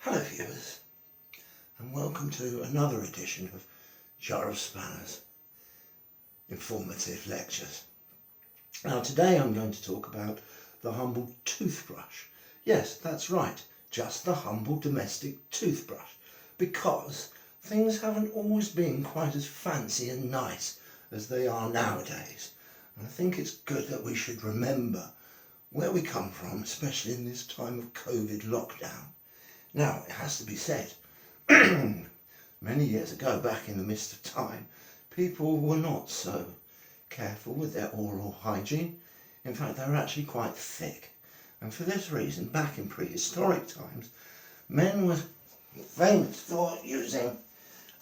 Hello viewers, and welcome to another edition of Jar of Spanners informative lectures. Now today I'm going to talk about the humble toothbrush. Yes, that's right, just the humble domestic toothbrush, because things haven't always been quite as fancy and nice as they are nowadays. And I think it's good that we should remember where we come from, especially in this time of COVID lockdown. Now, it has to be said, many years ago, back in the mist of time, people were not so careful with their oral hygiene. In fact, they were actually quite thick. And for this reason, back in prehistoric times, men were famous for using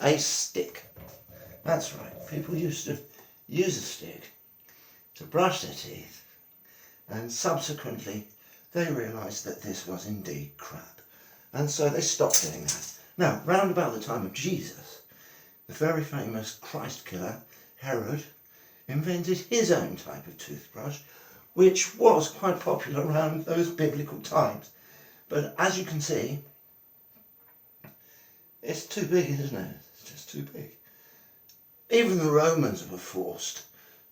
a stick. That's right, people used to use a stick to brush their teeth, and subsequently they realised that this was indeed crap. And so they stopped doing that. Now, round about the time of Jesus, the very famous Christ killer, Herod, invented his own type of toothbrush, which was quite popular around those biblical times. But as you can see, it's too big, isn't it? It's just too big. Even the Romans were forced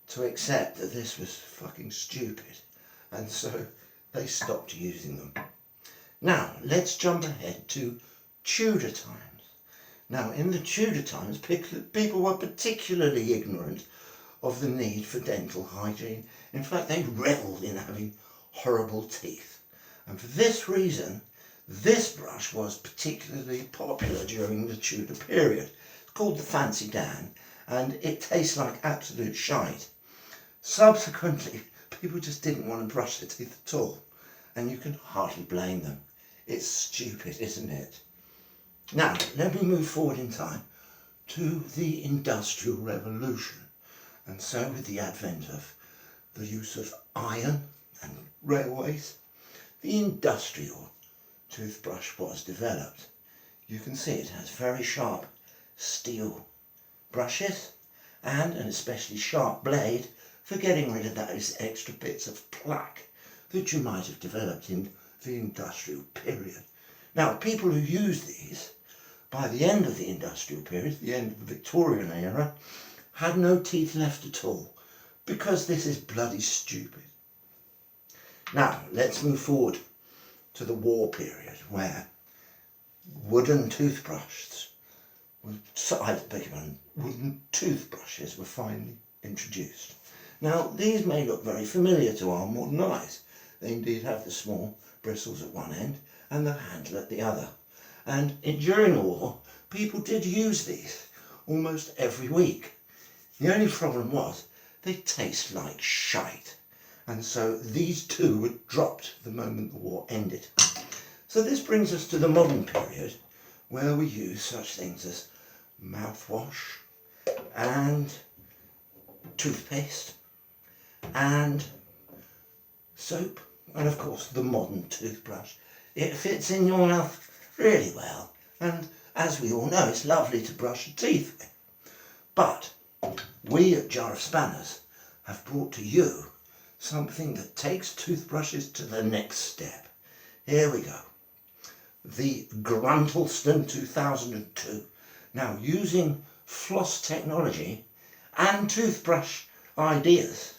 to accept that this was fucking stupid. And so they stopped using them. Now, let's jump ahead to Tudor times. Now, in the Tudor times, people were particularly ignorant of the need for dental hygiene. In fact, they revelled in having horrible teeth. And for this reason, this brush was particularly popular during the Tudor period. It's called the Fancy Dan, and it tastes like absolute shite. Subsequently, people just didn't want to brush their teeth at all. And you can hardly blame them. It's stupid, isn't it? Now, let me move forward in time to the Industrial Revolution. And so with the advent of the use of iron and railways, the industrial toothbrush was developed. You can see it has very sharp steel brushes and an especially sharp blade for getting rid of those extra bits of plaque that you might have developed in the industrial period. Now, people who used these, by the end of the industrial period, the end of the Victorian era, had no teeth left at all, because this is bloody stupid. Now, let's move forward to the war period, where wooden toothbrushes were finally introduced. Now, these may look very familiar to our modern eyes. They indeed have the small bristles at one end and the handle at the other. And during the war, people did use these almost every week. The only problem was they taste like shite. And so these two were dropped the moment the war ended. So this brings us to the modern period, where we use such things as mouthwash and toothpaste and soap, and of course the modern toothbrush. It fits in your mouth really well, and as we all know, it's lovely to brush your teeth with. But we at Jar of Spanners have brought to you something that takes toothbrushes to the next step. Here we go. The Gruntlestone 2002. Now, using floss technology and toothbrush ideas,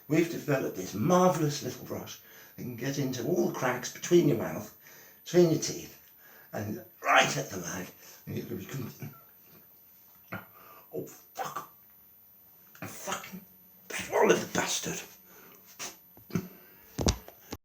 we've developed this marvellous little brush that can get into all the cracks between your mouth, between your teeth, and right at the back. And you can... Oh, fuck. I fucking swallowed the bastard.